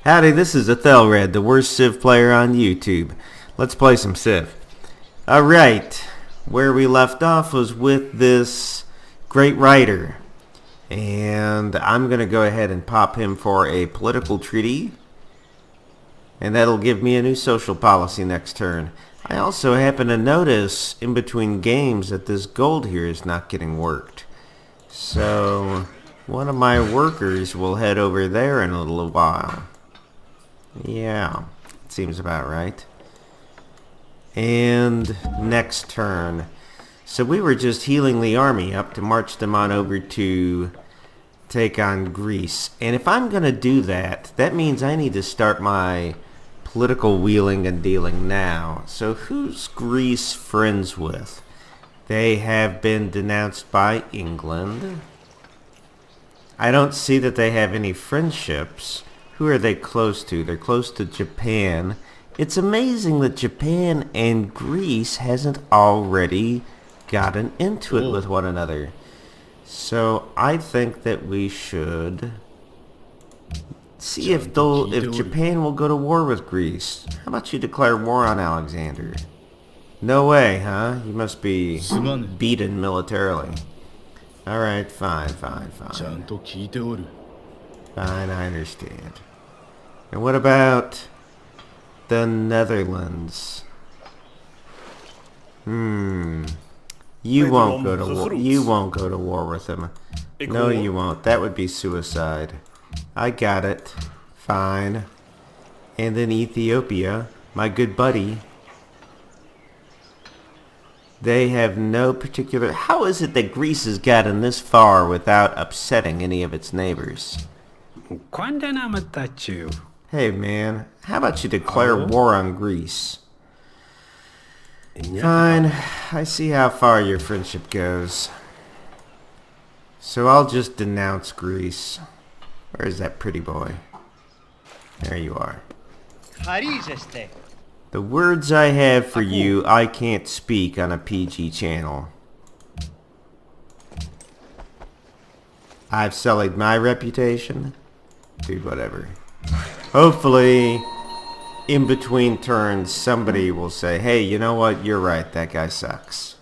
Howdy, this is Ethelred, the worst Civ player on YouTube. Let's play some Civ. Alright, where we left off was with this great writer. And I'm going to go ahead and pop him for a political treaty. And that'll give me a new social policy next turn. I also happen to notice in between games that this gold here is not getting worked. So one of my workers will head over there in a little while. Yeah, seems about right. And next turn. So we were just healing the army up to march them on over to take on Greece. And if I'm going to do that, that means I need to start my political wheeling and dealing now. So who's Greece friends with? They have been denounced by England. I don't see that they have any friendships. Who are they close to? They're close to Japan. It's amazing that Japan and Greece hasn't already gotten into it with one another. So I think that we should see if Japan will go to war with Greece. How about you declare war on Alexander? No way, huh? You must be beaten militarily. Alright, fine. Fine, I understand. And what about the Netherlands? You won't go to war. You won't go to war with them. No, you won't. That would be suicide. I got it. Fine. And then Ethiopia, my good buddy. They have no particular... How is it that Greece has gotten this far without upsetting any of its neighbors? Hey man, how about you declare war on Greece? Fine, I see how far your friendship goes. So I'll just denounce Greece. Where's that pretty boy? There you are. The words I have for you, I can't speak on a PG channel. I've sullied my reputation. Dude, whatever. Hopefully, in between turns, somebody will say, hey, you know what? You're right. That guy sucks.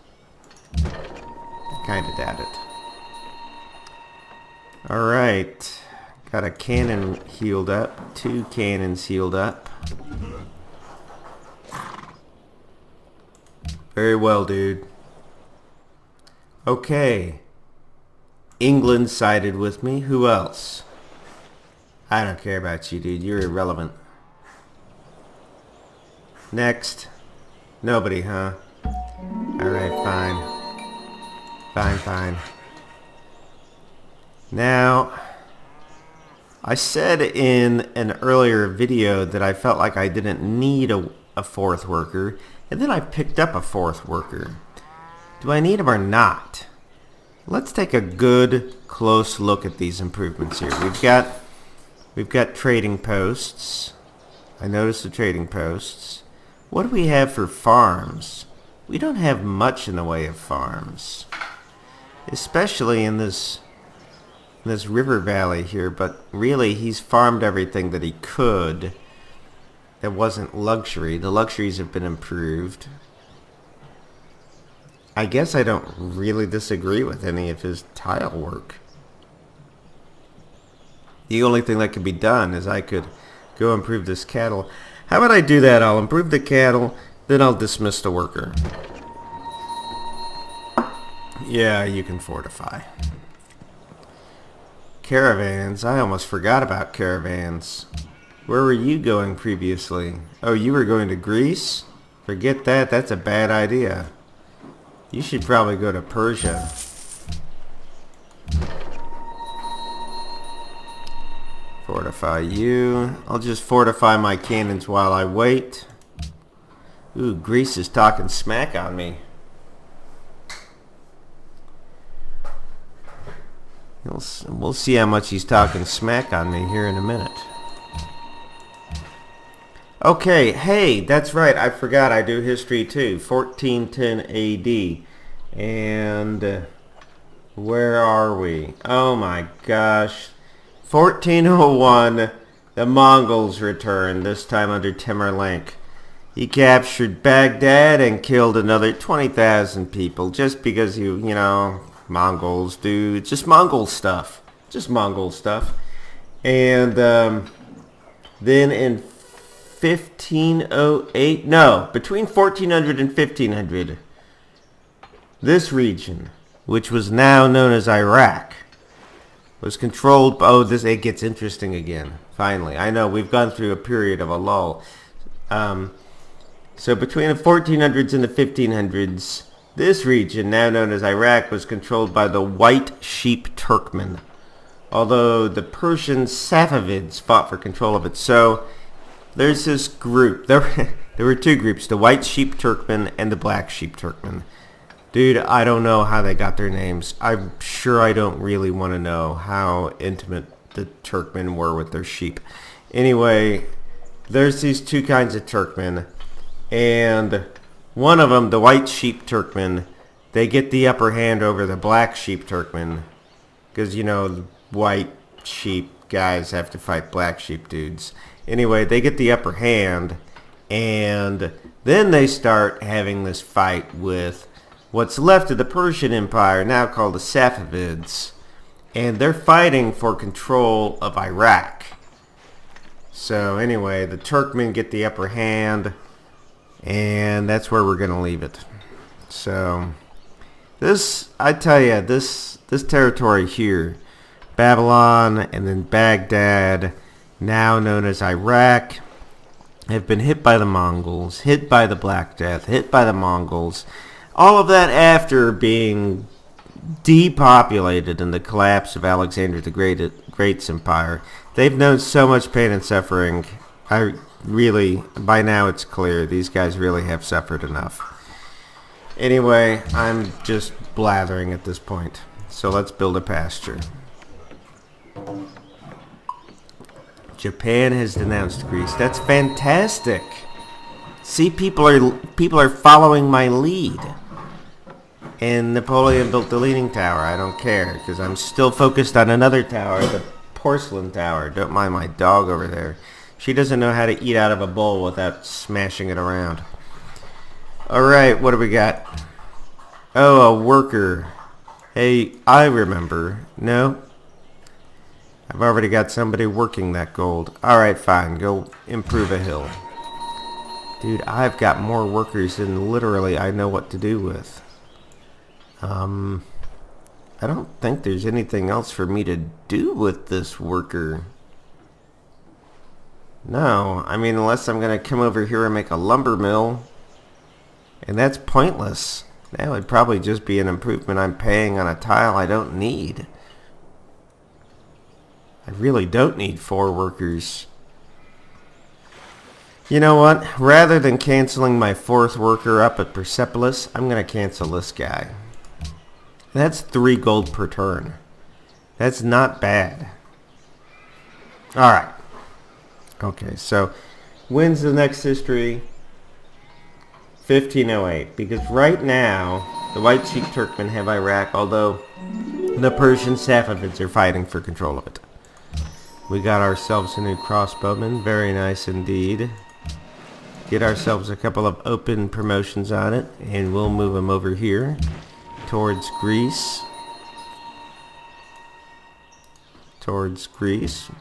I kind of doubt it. Alright. Got a cannon healed up. 2 cannons healed up. Very well, dude. Okay. England sided with me. Who else? I don't care about you, dude. You're irrelevant. Next. Nobody, huh? Alright, fine. Fine. Now, I said in an earlier video that I felt like I didn't need a fourth worker, and then I picked up a fourth worker. Do I need him or not? Let's take a good, close look at these improvements here. We've got trading posts. I noticed the trading posts. What do we have for farms? We don't have much in the way of farms. Especially in this river valley here, but really he's farmed everything that he could. That wasn't luxury. The luxuries have been improved. I guess I don't really disagree with any of his tile work. The only thing that could be done is I could go improve this cattle. How about I do that? I'll improve the cattle, then I'll dismiss the worker. Yeah, you can fortify. Caravans. I almost forgot about caravans. Where were you going previously? Oh, you were going to Greece? Forget that. That's a bad idea. You should probably go to Persia. Fortify you. I'll just fortify my cannons while I wait. Ooh, Greece is talking smack on me. We'll see how much he's talking smack on me here in a minute. Okay, hey, that's right. I forgot I do history too. 1410 AD. And where are we? Oh my gosh. 1401, The Mongols returned, this time under Timur-Lenk. He captured Baghdad and killed another 20,000 people just because you know, Mongols do just Mongol stuff. Just Mongol stuff. And then in 1508, no, between 1400 and 1500, this region, which was now known as Iraq, was controlled. Oh, it gets interesting again. Finally, I know we've gone through a period of a lull. So between the 1400s and the 1500s, this region, now known as Iraq, was controlled by the White Sheep Turkmen, although the Persian Safavids fought for control of it. So there's this group. There were two groups, the White Sheep Turkmen and the Black Sheep Turkmen. Dude, I don't know how they got their names. I'm sure I don't really want to know how intimate the Turkmen were with their sheep. Anyway, there's these two kinds of Turkmen, and one of them, the White Sheep Turkmen, they get the upper hand over the Black Sheep Turkmen, because, you know, white sheep guys have to fight black sheep dudes. Anyway, they get the upper hand, and then they start having this fight with what's left of the Persian Empire, now called the Safavids, and they're fighting for control of Iraq. So anyway, the Turkmen get the upper hand, and that's where we're going to leave it. So this, I tell you, this territory here, Babylon and then Baghdad, now known as Iraq, have been hit by the Mongols, hit by the Black Death, hit by the Mongols. All of that after being depopulated in the collapse of Alexander the Great's empire. They've known so much pain and suffering. By now it's clear, these guys really have suffered enough. Anyway, I'm just blathering at this point. So let's build a pasture. Japan has denounced Greece. That's fantastic. See, people are following my lead. And Napoleon built the Leaning Tower. I don't care, because I'm still focused on another tower, the Porcelain Tower. Don't mind my dog over there. She doesn't know how to eat out of a bowl without smashing it around. Alright, what do we got? Oh, a worker. Hey, I remember. No? I've already got somebody working that gold. Alright, fine. Go improve a hill. Dude, I've got more workers than literally I know what to do with. I don't think there's anything else for me to do with this worker. No, I mean, unless I'm going to come over here and make a lumber mill. And that's pointless. That would probably just be an improvement I'm paying on a tile I don't need. I really don't need 4 workers. You know what? Rather than canceling my 4th worker up at Persepolis, I'm going to cancel this guy. That's 3 gold per turn. That's not bad. Alright. Okay, so when's the next history? 1508. Because right now, the White Sheep Turkmen have Iraq, although the Persian Safavids are fighting for control of it. We got ourselves a new crossbowman. Very nice indeed. Get ourselves a couple of open promotions on it, and we'll move them over here towards Greece.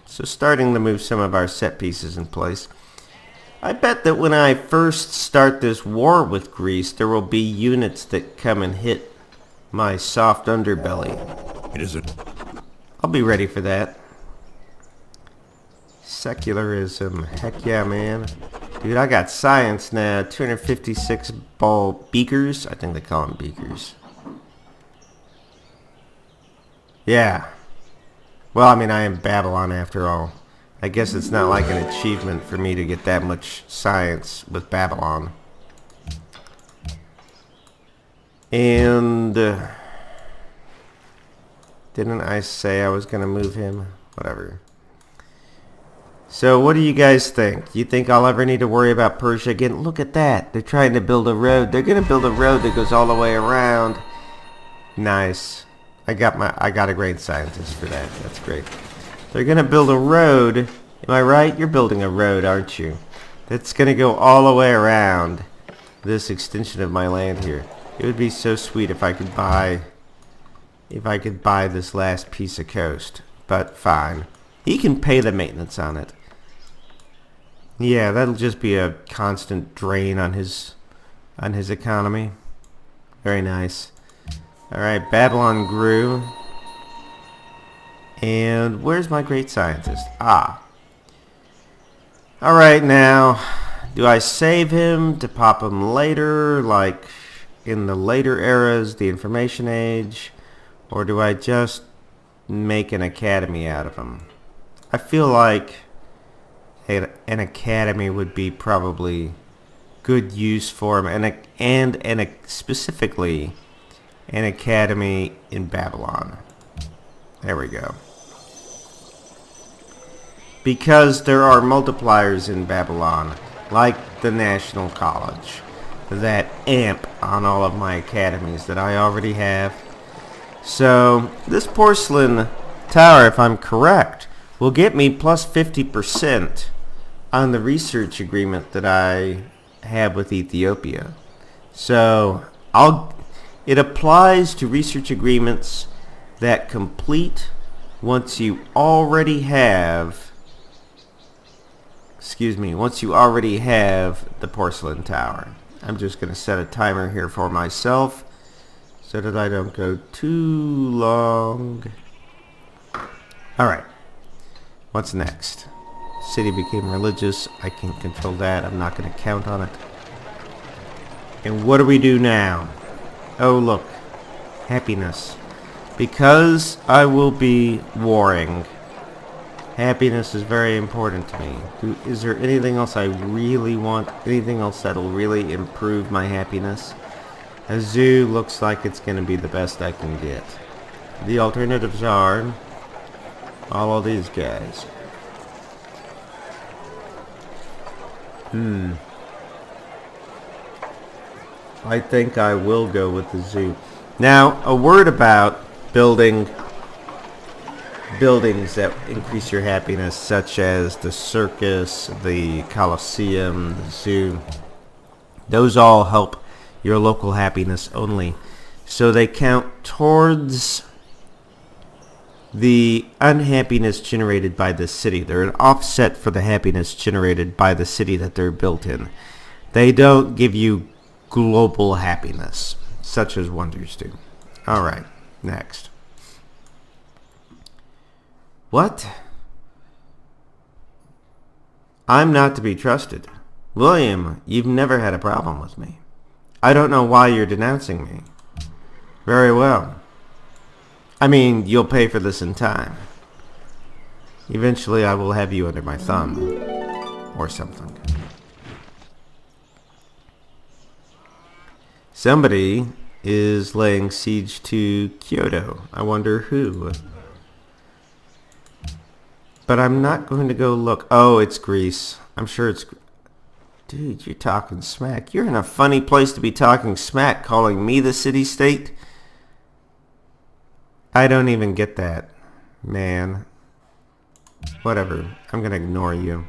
So starting to move some of our set pieces in place. I bet that when I first start this war with Greece, there will be units that come and hit my soft underbelly. It isn't. I'll be ready for that. Secularism. Heck yeah, man. Dude, I got science now. 256 ball beakers. I think they call them beakers. Yeah. Well, I mean, I am Babylon after all. I guess it's not like an achievement for me to get that much science with Babylon. And didn't I say I was going to move him? Whatever. So what do you guys think? Do you think I'll ever need to worry about Persia again? Look at that. They're trying to build a road. They're going to build a road that goes all the way around. Nice. I got a great scientist for that. That's great. They're going to build a road, Am I right? You're building a road, aren't you? That's gonna go all the way around this extension of my land here. It would be so sweet if I could buy this last piece of coast. But fine. He can pay the maintenance on it. Yeah, that'll just be a constant drain on his economy. Very nice. Alright, Babylon grew. And where's my great scientist? Ah. Alright, now, do I save him to pop him later, like in the later eras, the information age? Or do I just make an academy out of him? I feel like an academy would be probably good use for him, and specifically an academy in Babylon. There we go. Because there are multipliers in Babylon, like the National College, that amp on all of my academies that I already have. So this porcelain tower, if I'm correct, will get me plus 50% on the research agreement that I have with Ethiopia. So it applies to research agreements that complete once you already have the porcelain tower. I'm just going to set a timer here for myself so that I don't go too long. Alright, what's next? City became religious. I can't control that. I'm not going to count on it. And what do we do now? Oh, look. Happiness. Because I will be warring, happiness is very important to me. Is there anything else I really want? Anything else that'll really improve my happiness? A zoo looks like it's going to be the best I can get. The alternatives are all of these guys. I think I will go with the zoo. Now, a word about buildings that increase your happiness, such as the circus, the Colosseum, the zoo. Those all help your local happiness only. So they count towards the unhappiness generated by the city. They're an offset for the happiness generated by the city that they're built in. They don't give you global happiness, such as wonders do. Alright, next. What? I'm not to be trusted. William, you've never had a problem with me. I don't know why you're denouncing me. Very well. I mean, you'll pay for this in time. Eventually I will have you under my thumb. Or something. Somebody is laying siege to Kyoto. I wonder who. But I'm not going to go look. Oh, it's Greece. I'm sure it's... Dude, you're talking smack. You're in a funny place to be talking smack, calling me the city-state. I don't even get that, man. Whatever. I'm going to ignore you.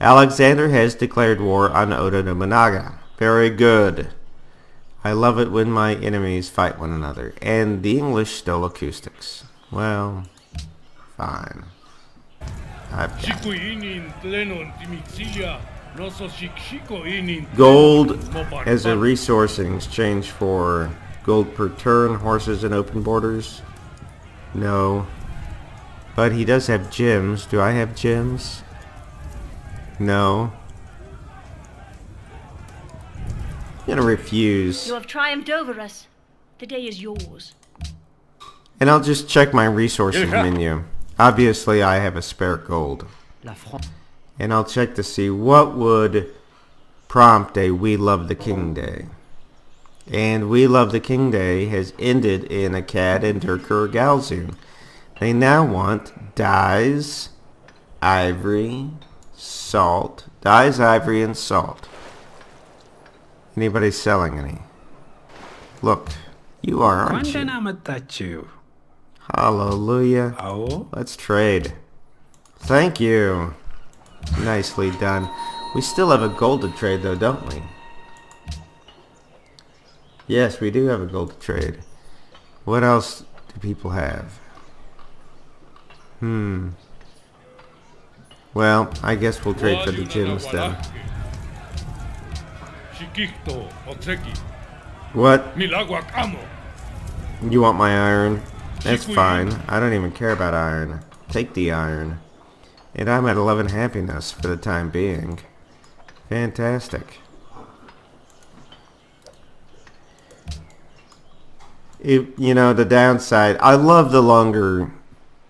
Alexander has declared war on Oda Nobunaga. Very good. I love it when my enemies fight one another. And the English stole acoustics. Well, fine. I've got gold as a resource in exchange for gold per turn, horses, and open borders. No. But he does have gems. Do I have gems? No. I'm gonna refuse. You have triumphed over us. The day is yours. And I'll just check my resources menu. Obviously, I have a spare gold. And I'll check to see what would prompt a We Love the King Day. And We Love the King Day has ended in a Akkad and Durkur Galzoon. They now want dyes, ivory, salt. Dyes, ivory, and salt. Anybody selling any? Look, you are, aren't you? Hallelujah. Let's trade. Thank you. Nicely done. We still have a gold to trade though, don't we? Yes, we do have a gold to trade. What else do people have? Well, I guess we'll trade for the gems then. What? You want my iron? That's fine. I don't even care about iron. Take the iron. And I'm at 11 happiness for the time being. Fantastic. You know, the downside, I love the longer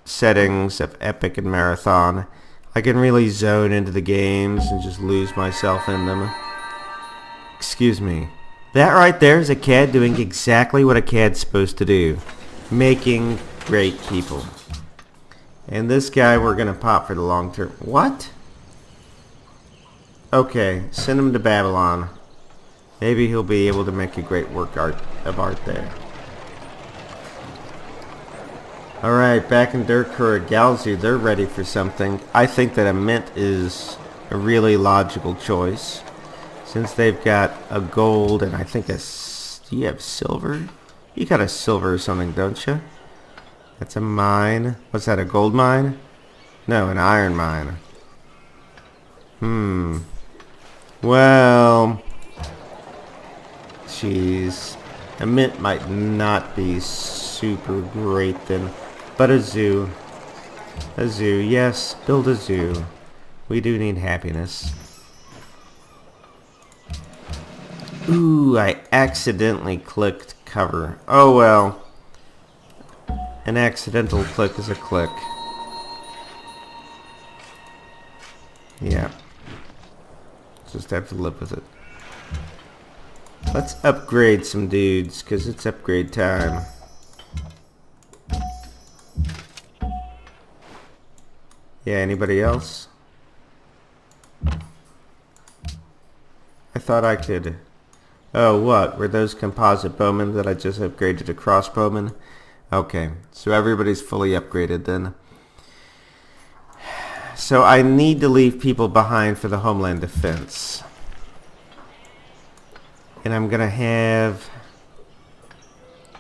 settings of Epic and Marathon. I can really zone into the games and just lose myself in them. Excuse me. That right there is a CAD doing exactly what a CAD's supposed to do. Making great people. And this guy we're going to pop for the long term. What? Okay, send him to Babylon. Maybe he'll be able to make a great work of art there. Alright, back in Durkur, Galzu, they're ready for something. I think that a mint is a really logical choice. Since they've got a gold and I think do you have silver? You got a silver or something, don't you? That's a mine. What's that, a gold mine? No, an iron mine. Well, jeez. A mint might not be super great then. But a zoo. A zoo, yes. Build a zoo. We do need happiness. Ooh, I accidentally clicked cover. Oh well. An accidental click is a click. Yeah. Just have to live with it. Let's upgrade some dudes, because it's upgrade time. Yeah, anybody else? I thought I could... Oh, what? Were those composite bowmen that I just upgraded to crossbowmen? Okay, so everybody's fully upgraded then. So I need to leave people behind for the Homeland Defense. And I'm going to have...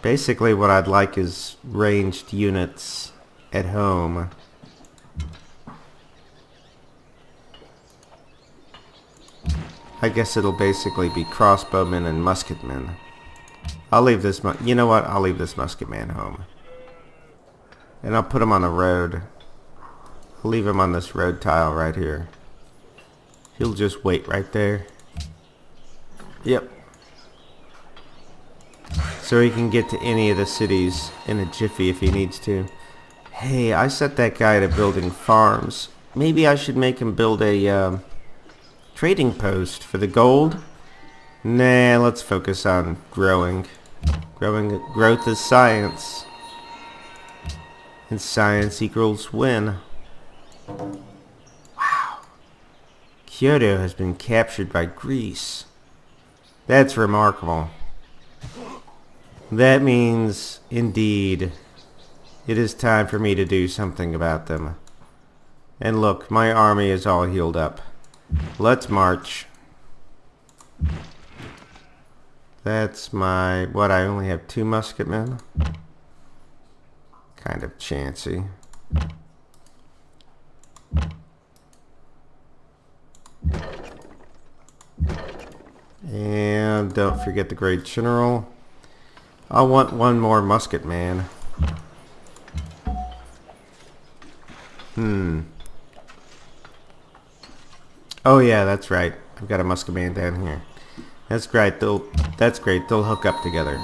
Basically what I'd like is ranged units at home. I guess it'll basically be crossbowmen and musketmen. I'll leave this... You know what? I'll leave this musketman home. And I'll put him on the road. I'll leave him on this road tile right here. He'll just wait right there. Yep. So he can get to any of the cities in a jiffy if he needs to. Hey, I set that guy to building farms. Maybe I should make him build a trading post for the gold? Nah, let's focus on growing. Growth is science. And science equals win. Wow. Kyoto has been captured by Greece. That's remarkable. That means, indeed, it is time for me to do something about them. And look, my army is all healed up. Let's march. That's my... What, I only have 2 musketmen? Kind of chancy. And don't forget the Great General. I want 1 more musketman. Oh yeah, that's right. I've got a musketman down here. That's great. That's great. They'll hook up together.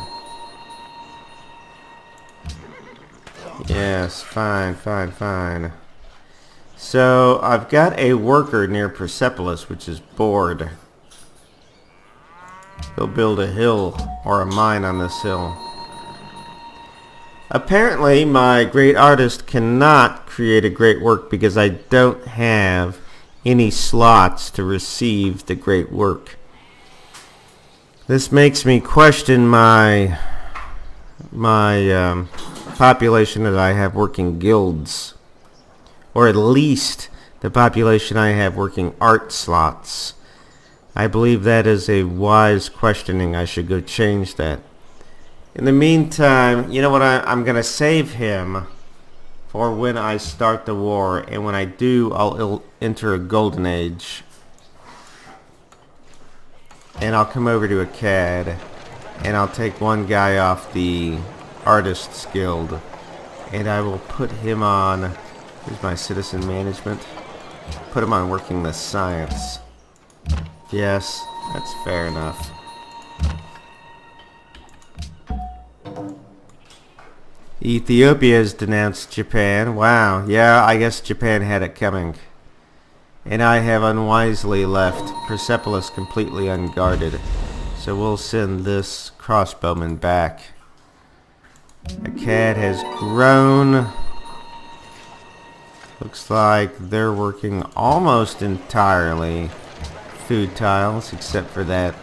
Yes, fine. So I've got a worker near Persepolis, which is bored. He'll build a hill or a mine on this hill. Apparently, my great artist cannot create a great work because I don't have any slots to receive the great work. This makes me question my population that I have working guilds. or at least the population I have working art slots. I believe that is a wise questioning. I should go change that. In the meantime, you know what? I'm going to save him for when I start the war. And when I do, I'll enter a golden age. And I'll come over to Akkad. And I'll take one guy off the Artists Guild. And I will put him on... Here's my citizen management. Put him on working the science. Yes, that's fair enough. Ethiopia has denounced Japan. Wow, yeah, I guess Japan had it coming. And I have unwisely left Persepolis completely unguarded. So we'll send this crossbowman back. Akkad has grown. Looks like they're working almost entirely food tiles, except for that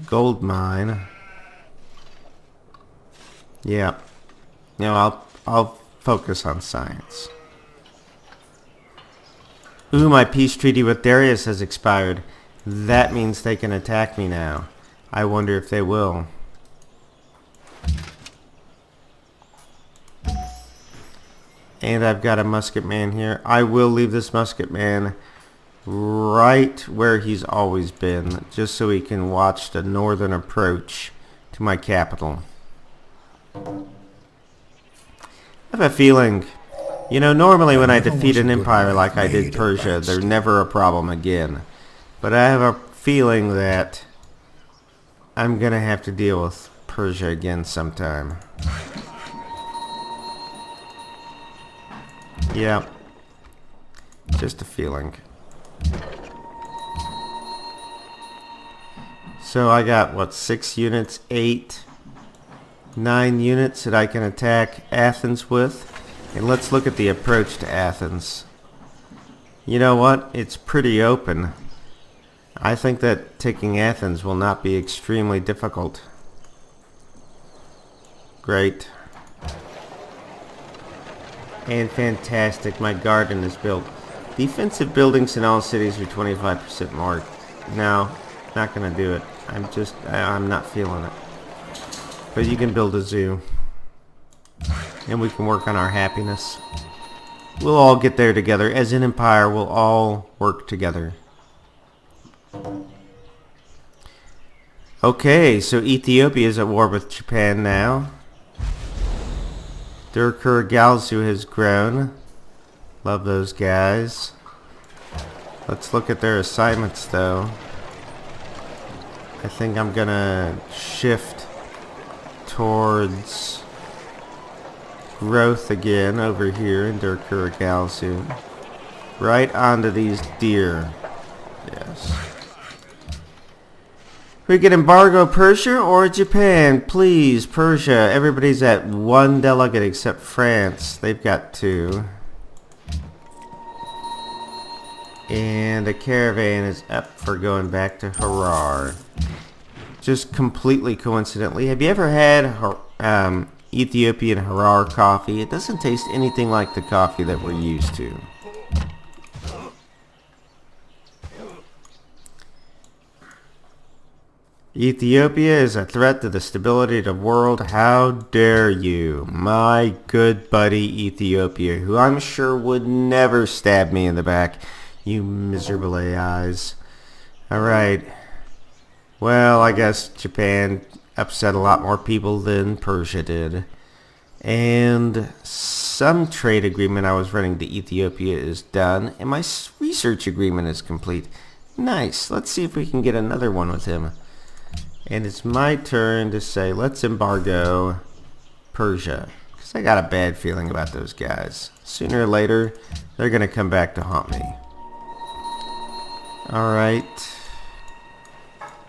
gold mine. Yeah. No, I'll focus on science. Ooh, my peace treaty with Darius has expired. That means they can attack me now. I wonder if they will. And I've got a musket man here. I will leave this musket man right where he's always been, just so he can watch the northern approach to my capital. I have a feeling, you know, normally when I defeat an empire like I did Persia, they're never a problem again. But I have a feeling that I'm gonna have to deal with Persia again sometime. Yeah, just a feeling. So I got, what, 6 units, 8, 9 units that I can attack Athens with. And let's look at the approach to Athens. You know what? It's pretty open. I think that taking Athens will not be extremely difficult. Great. And fantastic, my garden is built. Defensive buildings in all cities are 25% more. No, not gonna do it. I'm not feeling it. But you can build a zoo. And we can work on our happiness. We'll all get there together. As an empire, we'll all work together. Okay, so Ethiopia is at war with Japan now. Durkur Galzu has grown. Love those guys. Let's look at their assignments though. I think I'm gonna shift towards growth again over here in Durkur Galzu. Right onto these deer. Yes. We can embargo Persia or Japan. Please, Persia. Everybody's at 1 delegate except France. They've got 2. And a caravan is up for going back to Harar. Just completely coincidentally. Have you ever had Ethiopian Harar coffee? It doesn't taste anything like the coffee that we're used to. Ethiopia is a threat to the stability of the world. How dare you? My good buddy Ethiopia, who I'm sure would never stab me in the back. You miserable AIs. Alright. Well, I guess Japan upset a lot more people than Persia did. And some trade agreement I was running to Ethiopia is done. And my research agreement is complete. Nice. Let's see if we can get another one with him. And it's my turn to say, let's embargo Persia. Because I got a bad feeling about those guys. Sooner or later, they're going to come back to haunt me. Alright.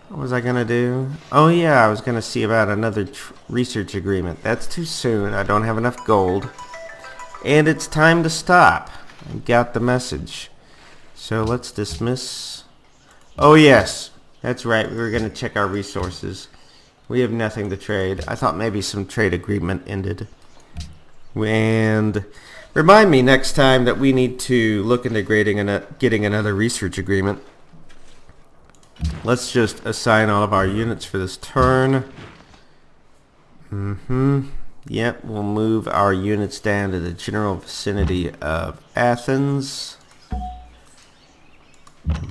What was I going to do? Oh yeah, I was going to see about another research agreement. That's too soon. I don't have enough gold. And it's time to stop. I got the message. So let's dismiss. Oh yes. That's right, we were going to check our resources. We have nothing to trade. I thought maybe some trade agreement ended. And Remind me next time that we need to look into getting another research agreement. Let's just assign all of our units for this turn. Yep, we'll move our units down to the general vicinity of Athens.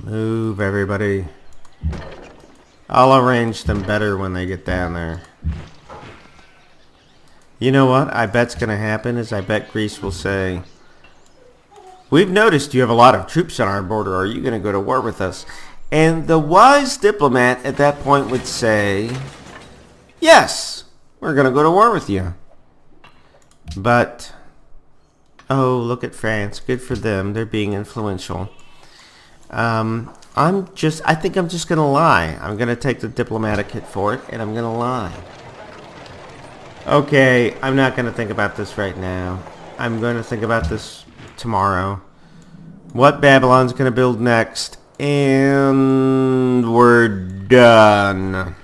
Move everybody. I'll arrange them better when they get down there. You know what I bet's going to happen is I bet Greece will say, "We've noticed you have a lot of troops on our border. Are you going to go to war with us?" And the wise diplomat at that point would say, "Yes, we're going to go to war with you." But, oh, look at France. Good for them. They're being influential. I think I'm just going to lie. I'm going to take the diplomatic hit for it, and I'm going to lie. Okay, I'm not going to think about this right now. I'm going to think about this tomorrow. What Babylon's going to build next. And we're done.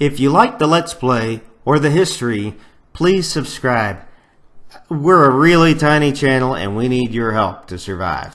If you like the Let's Play or the history, please subscribe. We're a really tiny channel and we need your help to survive.